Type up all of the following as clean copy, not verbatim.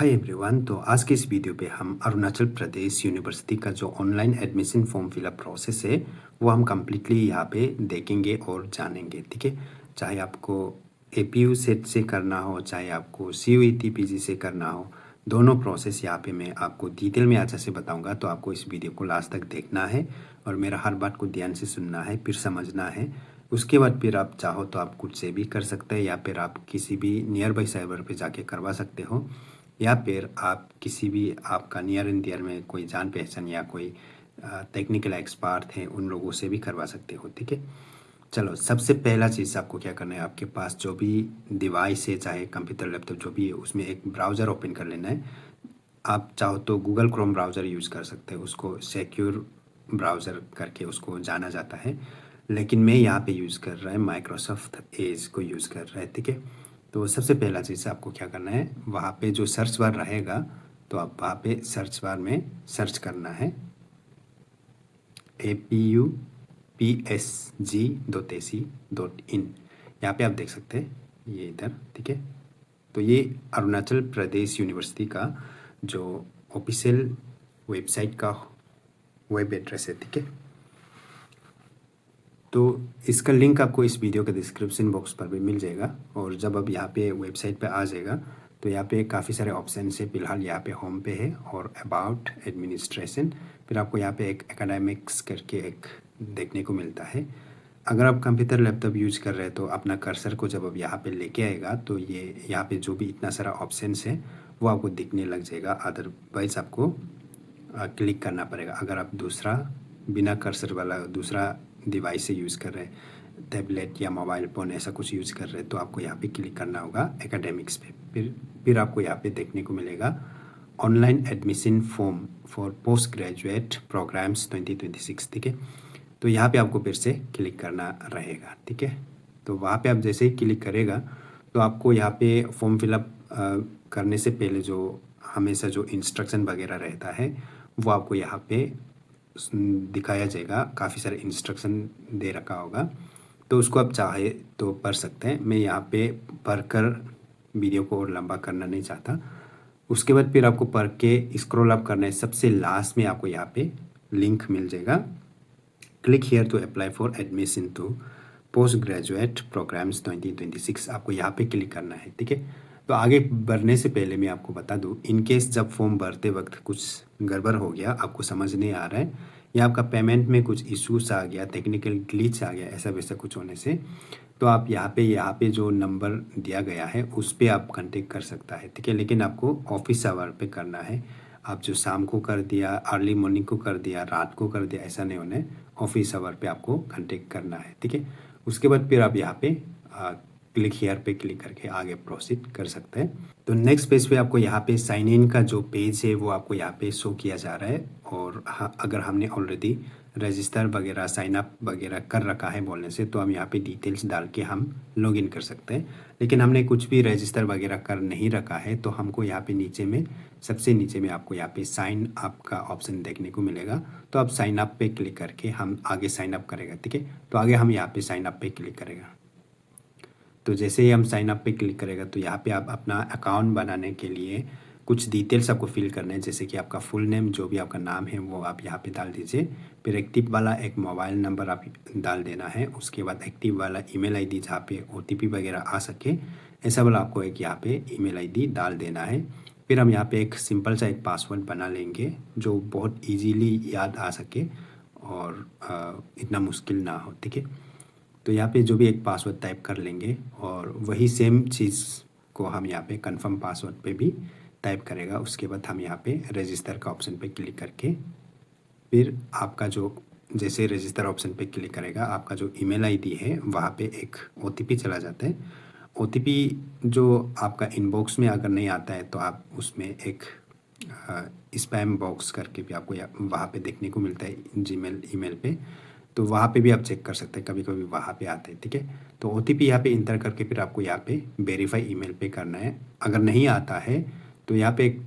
Hi everyone. तो आज के इस वीडियो पे हम अरुणाचल प्रदेश यूनिवर्सिटी का जो online admission form fill up process है वो हम कम्प्लीटली यहाँ पे देखेंगे और जानेंगे। ठीक है, चाहे आपको एपीयू सेट से करना हो, चाहे आपको सीयूईटी पीजी से करना हो, दोनों प्रोसेस यहाँ पे मैं आपको डिटेल में अच्छे से बताऊंगा। तो आपको इस वीडियो को लास्ट तक देखना है और मेरा हर बात को ध्यान से सुनना है, फिर समझना है। उसके बाद फिर आप चाहो तो आप खुद से भी कर सकते हैं या फिर आप किसी भी नियर बाई साइबर पे जाके करवा सकते हो, या फिर आप किसी भी आपका नियर एंड डियर में कोई जान पहचान या कोई टेक्निकल एक्सपर्ट है उन लोगों से भी करवा सकते हो। ठीक है, चलो सबसे पहला चीज़ आपको क्या करना है, आपके पास जो भी डिवाइस है, चाहे कंप्यूटर लैपटॉप जो भी है, उसमें एक ब्राउज़र ओपन कर लेना है। आप चाहो तो गूगल क्रोम ब्राउज़र यूज़ कर सकते हैं, उसको सिक्योर ब्राउज़र करके उसको जाना जाता है, लेकिन मैं यहाँ पे यूज़ कर रहा है माइक्रोसॉफ्ट एज को यूज़ कर रहा है। ठीक है, तो सबसे पहला चीज़ आपको क्या करना है, वहाँ पे जो सर्च बार रहेगा तो आप वहाँ पे सर्च बार में सर्च करना है apupsg.ac.in। यहाँ पे आप देख सकते हैं ये इधर। ठीक है, तो ये अरुणाचल प्रदेश यूनिवर्सिटी का जो ऑफिशियल वेबसाइट का वेब एड्रेस है। ठीक है, तो इसका लिंक आपको इस वीडियो के डिस्क्रिप्शन बॉक्स पर भी मिल जाएगा। और जब आप यहाँ पे वेबसाइट पे आ जाएगा तो यहाँ पे काफ़ी सारे ऑप्शन है। फिलहाल यहाँ पे होम पे है और अबाउट एडमिनिस्ट्रेशन, फिर आपको यहाँ पे एक एकेडमिक्स करके एक देखने को मिलता है। अगर आप कंप्यूटर लैपटॉप यूज़ कर रहे हैं तो अपना कर्सर को जब आप यहाँ पे लेके आएगा तो ये यहाँ पे जो भी इतना सारा ऑप्शन है वो आपको दिखने लग जाएगा। अदरवाइज आपको क्लिक करना पड़ेगा। अगर आप दूसरा बिना कर्सर वाला दूसरा डिवाइस से यूज़ कर रहे हैं, टैबलेट या मोबाइल फ़ोन ऐसा कुछ यूज़ कर रहे हैं, तो आपको यहाँ पे क्लिक करना होगा एकेडमिक्स पे। फिर आपको यहाँ पे देखने को मिलेगा online admission form for post graduate programmes 2026। ठीक है, तो यहाँ पे आपको फिर से क्लिक करना रहेगा। ठीक है, तो वहाँ पे आप जैसे ही क्लिक करेगा तो आपको यहाँ पे फॉर्म फिलअप करने से पहले जो हमेशा जो इंस्ट्रक्शन वगैरह रहता है वो आपको यहाँ पे दिखाया जाएगा। काफ़ी सारे इंस्ट्रक्शन दे रखा होगा, तो उसको आप चाहे तो पढ़ सकते हैं। मैं यहाँ पे पढ़कर वीडियो को और लंबा करना नहीं चाहता। उसके बाद फिर आपको पढ़ के स्क्रॉल अप करना है। सबसे लास्ट में आपको यहाँ पे लिंक मिल जाएगा, click here to apply for admission to post graduate programmes 2026। आपको यहाँ पे क्लिक करना है। ठीक है, तो आगे बढ़ने से पहले मैं आपको बता दूँ, इनकेस जब फॉर्म भरते वक्त कुछ गड़बड़ हो गया, आपको समझ नहीं आ रहा है या आपका पेमेंट में कुछ इश्यूज आ गया, टेक्निकल ग्लिच आ गया, ऐसा वैसा कुछ होने से, तो आप यहाँ पे जो नंबर दिया गया है उस पर आप कांटेक्ट कर सकता है। ठीक है, लेकिन आपको ऑफिस आवर पे करना है। आप जो शाम को कर दिया, अर्ली मॉर्निंग को कर दिया, रात को कर दिया, ऐसा नहीं होना है। ऑफिस आवर पे आपको कांटेक्ट करना है। ठीक है, उसके बाद फिर आप यहाँ पे क्लिक हियर पे क्लिक करके आगे प्रोसीड कर सकते हैं। तो नेक्स्ट पेज पे आपको यहाँ पे साइन इन का जो पेज है वो आपको यहाँ पे शो किया जा रहा है। और अगर हमने ऑलरेडी रजिस्टर वगैरह साइन अप वगैरह कर रखा है बोलने से, तो हम यहाँ पे डिटेल्स डाल के हम लॉग इन कर सकते हैं। लेकिन हमने कुछ भी रजिस्टर वगैरह कर नहीं रखा है, तो हमको यहाँ पे नीचे में सबसे नीचे में आपको यहाँ पे साइन अप का ऑप्शन देखने को मिलेगा। तो आप साइन अप पे क्लिक करके हम आगे साइन अप करेगा। ठीक है, तो आगे हम यहाँ पे साइन अप पे क्लिक करेगा। तो जैसे ही हम साइन अप पे क्लिक करेगा तो यहाँ पे आप अपना अकाउंट बनाने के लिए कुछ डिटेल्स आपको फिल करना है, जैसे कि आपका फुल नेम, जो भी आपका नाम है वो आप यहाँ पे डाल दीजिए। फिर एक्टिव वाला एक मोबाइल नंबर आप डाल देना है। उसके बाद एक्टिव वाला ईमेल आईडी जहाँ पे ओटीपी वगैरह आ सके, ऐसा वाला आपको एक यहाँ पे ईमेल आईडी डाल देना है। फिर हम यहाँ पे एक सिंपल सा एक पासवर्ड बना लेंगे जो बहुत ईजीली याद आ सके और इतना मुश्किल ना हो। ठीक है, तो यहाँ पे जो भी एक पासवर्ड टाइप कर लेंगे और वही सेम चीज़ को हम यहाँ पे कंफर्म पासवर्ड पे भी टाइप करेगा। उसके बाद हम यहाँ पे रजिस्टर का ऑप्शन पे क्लिक करके फिर आपका जो जैसे रजिस्टर ऑप्शन पे क्लिक करेगा, आपका जो ईमेल आईडी है वहाँ पे एक ओटीपी चला जाता है। ओटीपी जो आपका इनबॉक्स में अगर नहीं आता है तो आप उसमें एक स्पैम बॉक्स करके भी आपको वहाँ पे देखने को मिलता है जीमेल ईमेल पे, तो वहाँ पे भी आप चेक कर सकते हैं, कभी कभी वहाँ पे आते हैं। ठीक है, तो ओटीपी यहाँ पे इंटर करके फिर आपको यहाँ पे वेरीफाई ईमेल पे करना है। अगर नहीं आता है तो यहाँ पे एक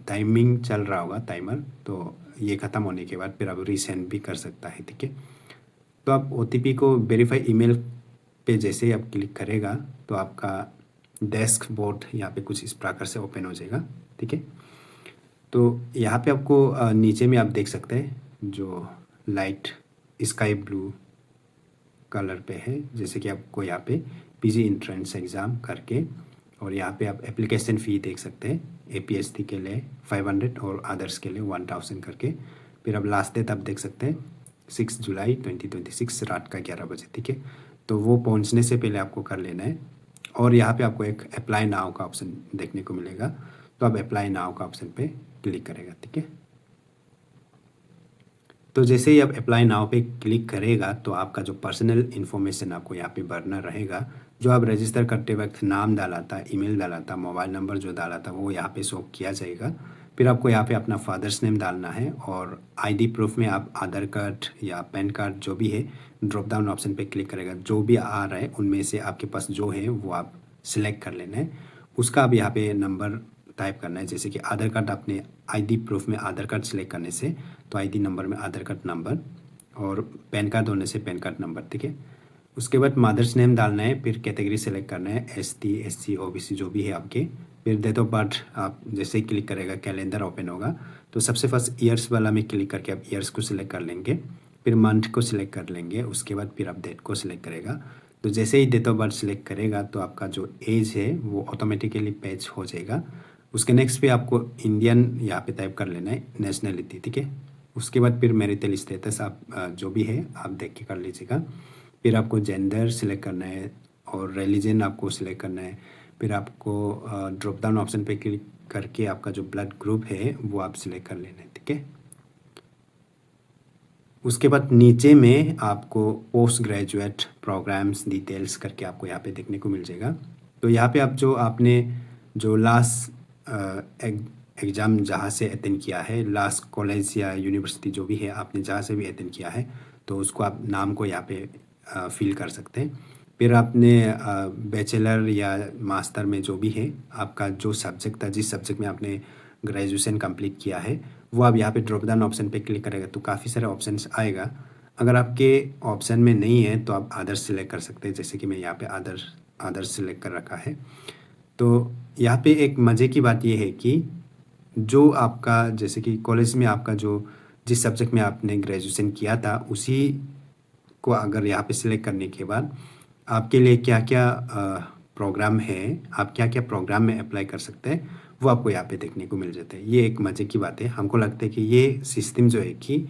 टाइमिंग चल रहा होगा टाइमर, तो ये ख़त्म होने के बाद फिर आप रीसेंड भी कर सकता है। ठीक है, तो आप ओटीपी को वेरीफाई ईमेल पे जैसे ही आप क्लिक करेगा तो आपका डैशबोर्ड यहाँ पे कुछ इस प्रकार से ओपन हो जाएगा। ठीक है, तो यहाँ पे आपको नीचे में आप देख सकते हैं जो लाइट स्काई ब्लू कलर पे है, जैसे कि आपको यहाँ पे पीजी एंट्रेंस एग्ज़ाम करके, और यहाँ पे आप एप्लीकेशन फ़ी देख सकते हैं। एपीएससी के लिए 500 और अदर्स के लिए 1000 करके। फिर अब लास्ट डेट आप देख सकते हैं 6 जुलाई 2026 रात का 11 बजे। ठीक है, तो वो पहुँचने से पहले आपको कर लेना है। और यहाँ पे आपको एक अप्लाई नाउ का ऑप्शन देखने को मिलेगा, तो आप अप्लाई नाउ का ऑप्शन पे क्लिक करेगा। ठीक है, तो जैसे ही आप अप्लाई नाउ पे क्लिक करेगा तो आपका जो पर्सनल इन्फॉर्मेशन आपको यहाँ पे भरना रहेगा, जो आप रजिस्टर करते वक्त नाम डाला था, ईमेल डाला था, मोबाइल नंबर जो डाला था वो यहाँ पे शो किया जाएगा। फिर आपको यहाँ पे अपना फादर्स नेम डालना है, और आईडी प्रूफ में आप आधार कार्ड या पैन कार्ड जो भी है, ड्रॉप डाउन ऑप्शन पे क्लिक करेगा, जो भी आ रहा है उनमें से आपके पास जो है वो आप सिलेक्ट कर लेना है। उसका आप यहाँ पे नंबर टाइप करना है, जैसे कि आधार कार्ड आपने आईडी प्रूफ में आधार कार्ड सिलेक्ट करने से तो आईडी नंबर में आधार कार्ड नंबर, और पैन कार्ड होने से पैन कार्ड नंबर। ठीक है, उसके बाद मदर्स नेम डालना है, फिर कैटेगरी सेलेक्ट करना है, एसटी एससी ओबीसी जो भी है आपके। फिर डेट ऑफ बर्थ आप जैसे ही क्लिक करेगा कैलेंडर ओपन होगा, तो सबसे फर्स्ट ईयर्स वाला में क्लिक करके आप ईयर्स को सिलेक्ट कर लेंगे, फिर मंथ को सिलेक्ट कर लेंगे, उसके बाद फिर आप डेट को सिलेक्ट करेगा। तो जैसे ही डेट ऑफ बर्थ सिलेक्ट करेगा तो आपका जो एज है वो ऑटोमेटिकली पैच हो जाएगा। उसके नेक्स्ट पे आपको इंडियन यहाँ पे टाइप कर लेना है, नेशनलिटी। ठीक है, उसके बाद फिर मैरिटल स्टेटस आप जो भी है आप देख के कर लीजिएगा। फिर आपको जेंडर सिलेक्ट करना है और रिलीजन आपको सिलेक्ट करना है। फिर आपको ड्रॉप डाउन ऑप्शन पे क्लिक करके आपका जो ब्लड ग्रुप है वो आप सिलेक्ट कर लेना है। ठीक है, उसके बाद नीचे में आपको पोस्ट ग्रेजुएट प्रोग्राम्स डिटेल्स करके आपको यहाँ पे देखने को मिल जाएगा। तो यहाँ पे आप जो आपने जो लास्ट एग्ज़ाम जहाँ से अटेंड किया है, लास्ट कॉलेज या यूनिवर्सिटी जो भी है आपने जहाँ से भी अटेंड किया है, तो उसको आप नाम को यहाँ पे फिल कर सकते हैं। फिर आपने बैचलर या मास्टर में जो भी है आपका जो सब्जेक्ट था, जिस सब्जेक्ट में आपने ग्रेजुएशन कंप्लीट किया है, वो आप यहाँ पे ड्रॉप डाउन ऑप्शन पे क्लिक करेगा तो काफ़ी सारे ऑप्शंस आएगा। अगर आपके ऑप्शन में नहीं है तो आप अदर्स सिलेक्ट कर सकते हैं, जैसे कि मैं यहाँ पे अदर्स सिलेक्ट कर रखा है। तो यहाँ पे एक मज़े की बात ये है कि जो आपका जैसे कि कॉलेज में आपका जो जिस सब्जेक्ट में आपने ग्रेजुएशन किया था उसी को अगर यहाँ पे सिलेक्ट करने के बाद आपके लिए क्या क्या प्रोग्राम है, आप क्या क्या प्रोग्राम में अप्लाई कर सकते हैं, वो आपको यहाँ पे देखने को मिल जाता है। ये एक मज़े की बात है। हमको लगता है कि ये सिस्टम जो है कि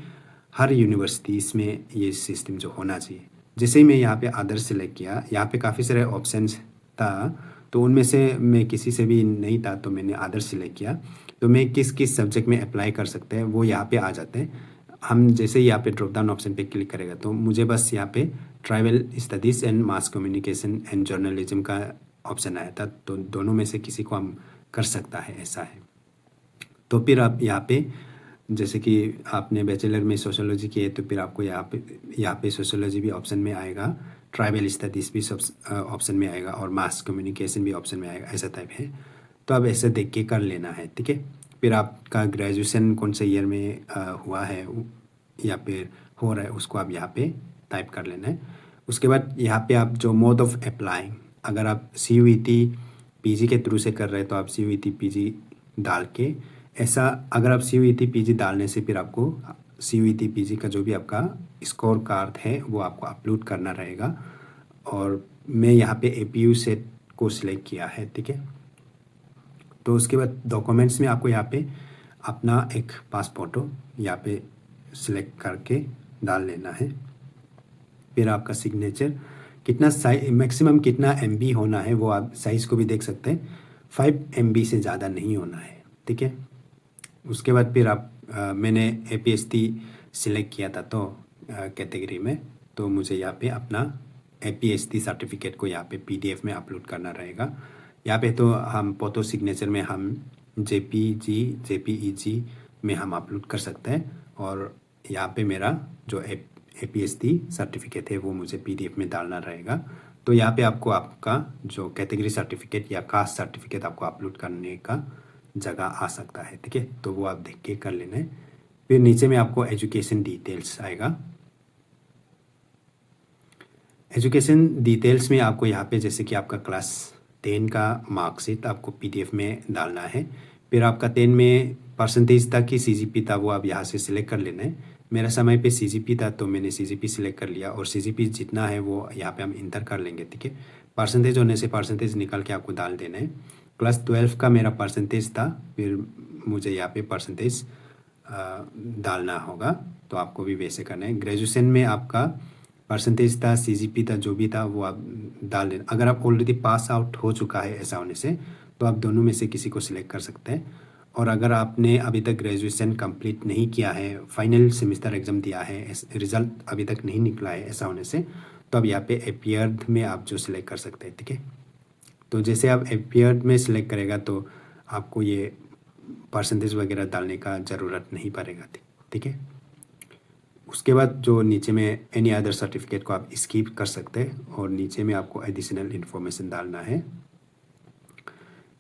हर यूनिवर्सिटीज़ में ये सिस्टम जो होना चाहिए। जैसे ही मैं यहाँ पे अदर सेलेक्ट किया, यहाँ पे काफ़ी सारे ऑप्शंस था, तो उनमें से मैं किसी से भी नहीं था तो मैंने अदर सेलेक्ट किया। तो मैं किस किस सब्जेक्ट में अप्लाई कर सकते हैं वो यहाँ पे आ जाते हैं। हम जैसे ही यहाँ पे ड्रॉप डाउन ऑप्शन पे क्लिक करेगा तो मुझे बस यहाँ पे tribal studies and mass communication and journalism का ऑप्शन आया था, तो दोनों में से किसी को हम कर सकता है, ऐसा है। तो फिर आप यहाँ पे जैसे कि आपने बैचलर में सोशोलॉजी की है तो फिर आपको यहाँ पे सोशोलॉजी भी ऑप्शन में आएगा, ट्राइबल स्टडीज़ भी ऑप्शन में आएगा, और मास कम्युनिकेशन भी ऑप्शन में आएगा, ऐसा टाइप है। तो अब ऐसे देख के कर लेना है। ठीक है, फिर आपका ग्रेजुएशन कौन से ईयर में हुआ है या फिर हो रहा है उसको आप यहाँ पे टाइप कर लेना है। उसके बाद यहाँ पे आप जो मोड ऑफ अप्लाइंग, अगर आप CUET PG के थ्रू से कर रहे हैं तो आप CUET PG डाल के ऐसा, अगर आप CUET PG डालने से फिर आपको CUET PG का जो भी आपका स्कोर कार्ड है वो आपको अपलोड करना रहेगा। और मैं यहाँ पे APU सेट को सिलेक्ट किया है। ठीक है, तो उसके बाद डॉक्यूमेंट्स में आपको यहाँ पे अपना एक पास फोटो यहाँ पे सिलेक्ट करके डाल लेना है। फिर आपका सिग्नेचर कितना साइज मैक्सिमम कितना MB होना है वो आप साइज़ को भी देख सकते हैं, 5 MB से ज़्यादा नहीं होना है। ठीक है, उसके बाद फिर आप मैंने APST सिलेक्ट किया था तो कैटेगरी में, तो मुझे यहाँ पे अपना APST सर्टिफिकेट को यहाँ पे PDF में अपलोड करना रहेगा। यहाँ पे तो हम फोटो सिग्नेचर में हम JPG में हम अपलोड कर सकते हैं, और यहाँ पे मेरा जो APST सर्टिफिकेट है वो मुझे PDF में डालना रहेगा। तो यहाँ पे आपको आपका जो कैटेगरी सर्टिफिकेट या कास्ट सर्टिफिकेट आपको अपलोड करने का जगह आ सकता है। ठीक है, तो वो आप देख के कर लेना है। फिर नीचे में आपको एजुकेशन डिटेल्स आएगा। एजुकेशन डिटेल्स में आपको यहाँ पे जैसे कि आपका क्लास 10 का मार्कशीट आपको PDF में डालना है। फिर आपका 10 में परसेंटेज था कि CGP था, वो आप यहाँ से सिलेक्ट कर लेना है। मेरा समय पे CGP था तो मैंने CGP सिलेक्ट कर लिया, और CGP जितना है वो यहाँ पे हम इंटर कर लेंगे, ठीक है। परसेंटेज होने से परसेंटेज निकाल के आपको डाल देना है। क्लास 12 का मेरा परसेंटेज था, फिर मुझे यहाँ पे परसेंटेज डालना होगा, तो आपको भी वैसे करना है। ग्रेजुएशन में आपका परसेंटेज था, CGP था, जो भी था वो आप डाल देना। अगर आप ऑलरेडी पास आउट हो चुका है ऐसा होने से, तो आप दोनों में से किसी को सिलेक्ट कर सकते हैं। और अगर आपने अभी तक ग्रेजुएशन कंप्लीट नहीं किया है, फाइनल सेमेस्टर एग्ज़ाम दिया है, रिज़ल्ट अभी तक नहीं निकला है ऐसा होने से, तो अब यहाँ पे अपीयर्ड में आप जो सिलेक्ट कर सकते हैं, ठीक है। तो जैसे आप अपीयर्ड में सिलेक्ट करेगा तो आपको ये परसेंटेज वगैरह डालने का ज़रूरत नहीं पड़ेगा, ठीक है। उसके बाद जो नीचे में एनी अदर सर्टिफिकेट को आप स्किप कर सकते हैं, और नीचे में आपको एडिशनल इन्फॉर्मेशन डालना है।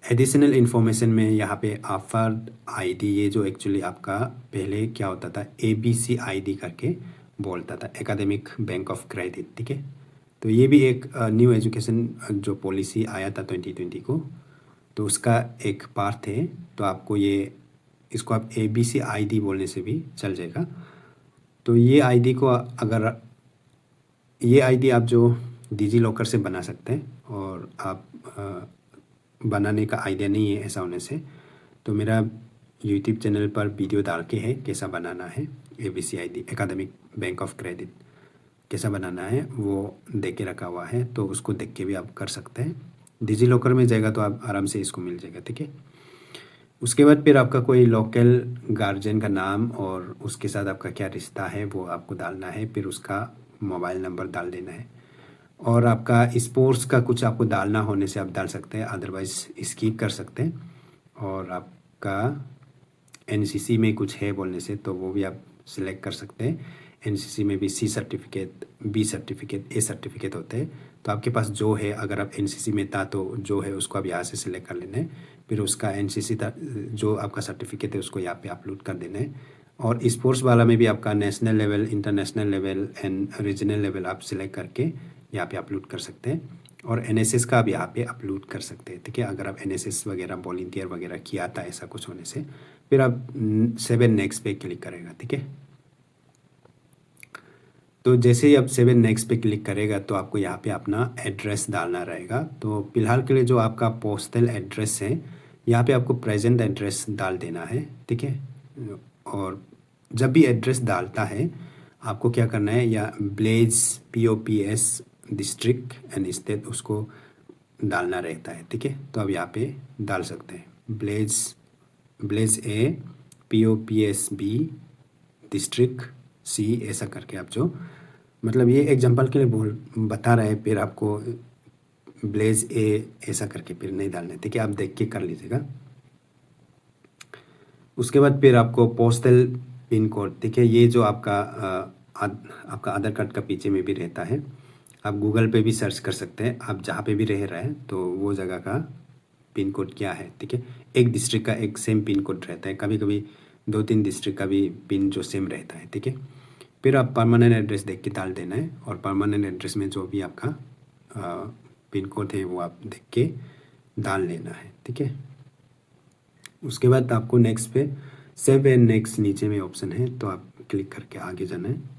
एडिशनल इन्फॉर्मेशन में यहाँ पे ऑफर्ड ID, ये जो एक्चुअली आपका पहले क्या होता था, ABC ID करके बोलता था, एकेडमिक बैंक ऑफ क्रेडिट, ठीक है। तो ये भी एक न्यू एजुकेशन जो पॉलिसी आया था 2020 को, तो उसका एक पार्ट है। तो आपको ये इसको आप ABC ID बोलने से भी चल जाएगा। तो ये ID को अगर ये ID आप जो डिजी लॉकर से बना सकते हैं, और आप बनाने का आइडिया नहीं है ऐसा होने से, तो मेरा यूट्यूब चैनल पर वीडियो डाल के है कैसा बनाना है ABC ID, academic bank of credit कैसा बनाना है, वो देख के रखा हुआ है, तो उसको देख के भी आप कर सकते हैं। डिजी लॉकर में जाएगा तो आप आराम से इसको मिल जाएगा, ठीक है। उसके बाद फिर आपका कोई लोकल गार्जियन का नाम और उसके साथ आपका क्या रिश्ता है वो आपको डालना है, फिर उसका मोबाइल नंबर डाल देना है। और आपका स्पोर्ट्स का कुछ आपको डालना होने से आप डाल सकते हैं, अदरवाइज स्किप कर सकते हैं। और आपका NCC में कुछ है बोलने से, तो वो भी आप सिलेक्ट कर सकते हैं। NCC में भी C certificate, B certificate, A certificate होते हैं, तो आपके पास जो है, अगर आप NCC में था तो जो है उसको आप यहाँ से सिलेक्ट कर लेना है। फिर उसका NCC था जो आपका सर्टिफिकेट है उसको यहाँ पे अपलोड कर देना है। और स्पोर्ट्स वाला में भी आपका national level, international level and regional level आप सिलेक्ट करके यहाँ पे अपलोड कर सकते हैं। और NSS का आप यहाँ पे अपलोड कर सकते हैं, ठीक है। अगर आप NSS वगैरह वॉलंटियर वगैरह किया था ऐसा कुछ होने से, फिर आप 7 नेक्स्ट पे क्लिक करेगा, ठीक है। तो जैसे ही आप 7 नेक्स्ट पे क्लिक करेगा तो आपको यहाँ पे अपना एड्रेस डालना रहेगा। तो फिलहाल के लिए जो आपका पोस्टल एड्रेस है, यहाँ पे आपको प्रेजेंट एड्रेस डाल देना है, ठीक है। और जब भी एड्रेस डालता है आपको क्या करना है, या ब्लेज POPS डिस्ट्रिक्ट एंड स्टेट उसको डालना रहता है, ठीक है। तो अब यहाँ पे डाल सकते हैं ब्लेज A POPS B district C, ऐसा करके आप जो, मतलब ये एग्जांपल के लिए बता रहे हैं, फिर आपको ब्लेज A ऐसा करके फिर नहीं डालना है, ठीक है। आप देख के कर लीजिएगा। उसके बाद फिर आपको पोस्टल पिन कोड, ठीक है। ये जो आपका आपका आधार कार्ड का पीछे में भी रहता है, आप गूगल पे भी सर्च कर सकते हैं, आप जहाँ पे भी रह रहे हैं तो वो जगह का पिन कोड क्या है, ठीक है। एक डिस्ट्रिक्ट का एक सेम पिन कोड रहता है, कभी कभी 2-3 डिस्ट्रिक्ट का भी पिन जो सेम रहता है, ठीक है। फिर आप परमानेंट एड्रेस देख के डाल देना है, और परमानेंट एड्रेस में जो भी आपका पिन कोड है वो आप देख के डाल लेना है, ठीक है। उसके बाद आपको नेक्स्ट पे सेव एंड नेक्स्ट नीचे में ऑप्शन है, तो आप क्लिक करके आगे जाना है।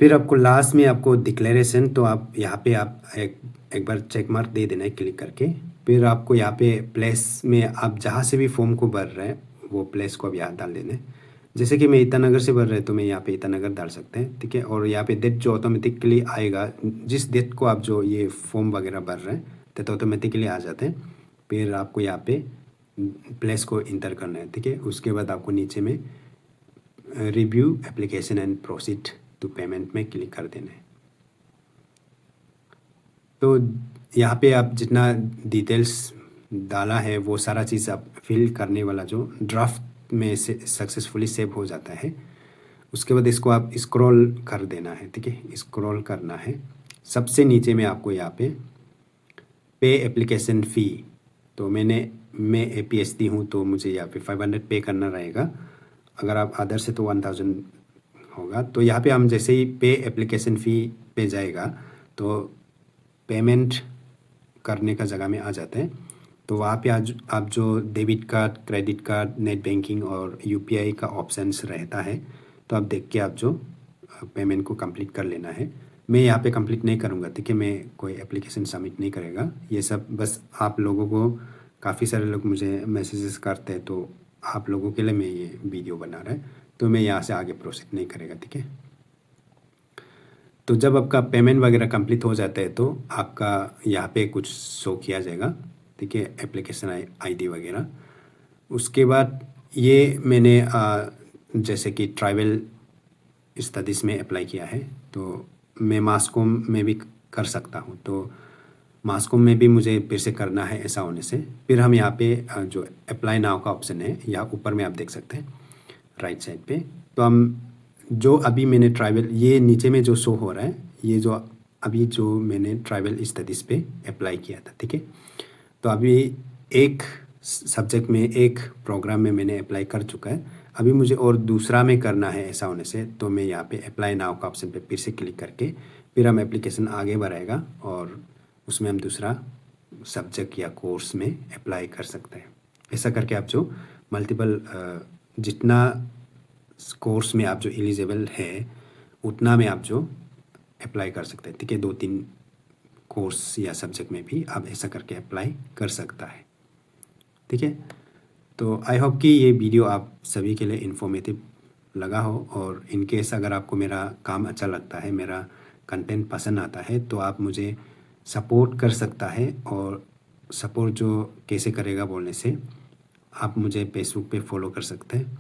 फिर आपको लास्ट में आपको डिक्लेरेशन, तो आप यहाँ पे आप एक बार चेक मार्क दे देना है क्लिक करके। फिर आपको यहाँ पे प्लेस में आप जहाँ से भी फॉर्म को भर रहे हैं वो प्लेस को अब यहाँ डाल देना है। जैसे कि मैं ईटानगर से भर रहे तो मैं यहाँ पे ईटानगर डाल सकते हैं, ठीक है। और यहाँ पे डेट जो ऑटोमेटिकली आएगा, जिस डेट को आप जो ये फॉर्म वगैरह भर रहे हैं तो ऑटोमेटिकली आ जाते हैं। फिर आपको यहाँ पे प्लेस को इंटर करना है, ठीक है। उसके बाद आपको नीचे में review application and proceed to payment में क्लिक कर देना है। तो यहाँ पे आप जितना डिटेल्स डाला है वो सारा चीज़ आप फिल करने वाला जो ड्राफ्ट में से सक्सेसफुली सेव हो जाता है। उसके बाद इसको आप स्क्रॉल कर देना है, ठीक है। स्क्रॉल करना है, सबसे नीचे में आपको यहाँ पे एप्लीकेशन फ़ी, तो मैं APSD हूँ तो मुझे यहाँ पे 500 पे करना रहेगा। अगर आप अदर से तो 1000 होगा। तो यहाँ पे हम जैसे ही पे एप्लीकेशन फ़ी पे जाएगा तो पेमेंट करने का जगह में आ जाते हैं। तो वहाँ पे आज आप जो debit card, credit card, net banking और यूपीआई का ऑप्शंस रहता है, तो आप देख के आप जो पेमेंट को कंप्लीट कर लेना है। मैं यहाँ पे कंप्लीट नहीं करूँगा, ठीक है, मैं कोई एप्लीकेशन सबमिट नहीं करेगा। ये सब बस आप लोगों को, काफ़ी सारे लोग मुझे मैसेजेस करते हैं, तो आप लोगों के लिए मैं ये वीडियो बना रहा है, तो मैं यहाँ से आगे प्रोसीड नहीं करेगा, ठीक है। तो जब आपका पेमेंट वगैरह कंप्लीट हो जाता है तो आपका यहाँ पे कुछ शो किया जाएगा, ठीक है, एप्लीकेशन आईडी वगैरह। उसके बाद ये मैंने जैसे कि ट्राइवल स्टडीज़ में अप्लाई किया है, तो मैं मासकॉम में भी कर सकता हूँ। तो मासकॉम में भी मुझे फिर से करना है। ऐसा होने से फिर हम यहाँ पे जो अप्लाई नाउ का ऑप्शन है, यहाँ ऊपर में आप देख सकते हैं राइट साइड पे। तो हम जो अभी मैंने ट्राइवल, ये नीचे में जो शो हो रहा है, ये जो अभी जो मैंने ट्राइवल स्टडीज़ पे अप्लाई किया था, ठीक है। तो अभी एक सब्जेक्ट में, एक प्रोग्राम में मैंने अप्लाई कर चुका है। अभी मुझे और दूसरा में करना है। ऐसा होने से तो मैं यहाँ पे अप्लाई नाउ का ऑप्शन पे फिर से क्लिक करके फिर हम एप्लीकेशन आगे बढ़ाएगा और उसमें हम दूसरा सब्जेक्ट या कोर्स में अप्लाई कर सकते हैं। ऐसा करके आप जो मल्टीपल जितना कोर्स में आप जो एलिजिबल है उतना में आप जो अप्लाई कर सकते हैं, ठीक है। 2-3 कोर्स या सब्जेक्ट में भी आप ऐसा करके अप्लाई कर सकता है, ठीक है। तो आई होप कि ये वीडियो आप सभी के लिए इन्फॉर्मेटिव लगा हो, और इन केस अगर आपको मेरा काम अच्छा लगता है, मेरा कंटेंट पसंद आता है, तो आप मुझे सपोर्ट कर सकता है। और सपोर्ट जो कैसे करेगा बोलने से, आप मुझे फेसबुक पे फॉलो कर सकते हैं,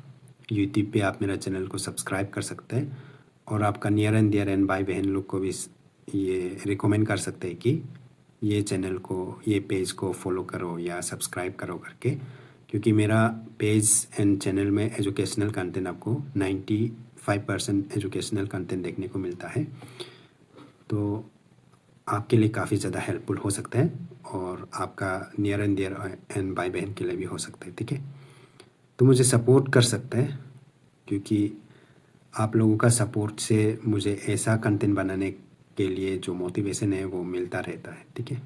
यूट्यूब पे आप मेरा चैनल को सब्सक्राइब कर सकते हैं, और आपका नियर एंड डियर एंड भाई बहन लोग को भी ये रिकमेंड कर सकते हैं कि ये चैनल को, ये पेज को फॉलो करो या सब्सक्राइब करो करके। क्योंकि मेरा पेज एंड चैनल में एजुकेशनल कंटेंट आपको 95% एजुकेशनल कंटेंट देखने को मिलता है, तो आपके लिए काफ़ी ज़्यादा हेल्पफुल हो सकता है, और आपका नियर एंड डियर एंड भाई बहन के लिए भी हो सकता है, ठीक है। तो मुझे सपोर्ट कर सकते हैं, क्योंकि आप लोगों का सपोर्ट से मुझे ऐसा कंटेंट बनाने के लिए जो मोटिवेशन है वो मिलता रहता है, ठीक है।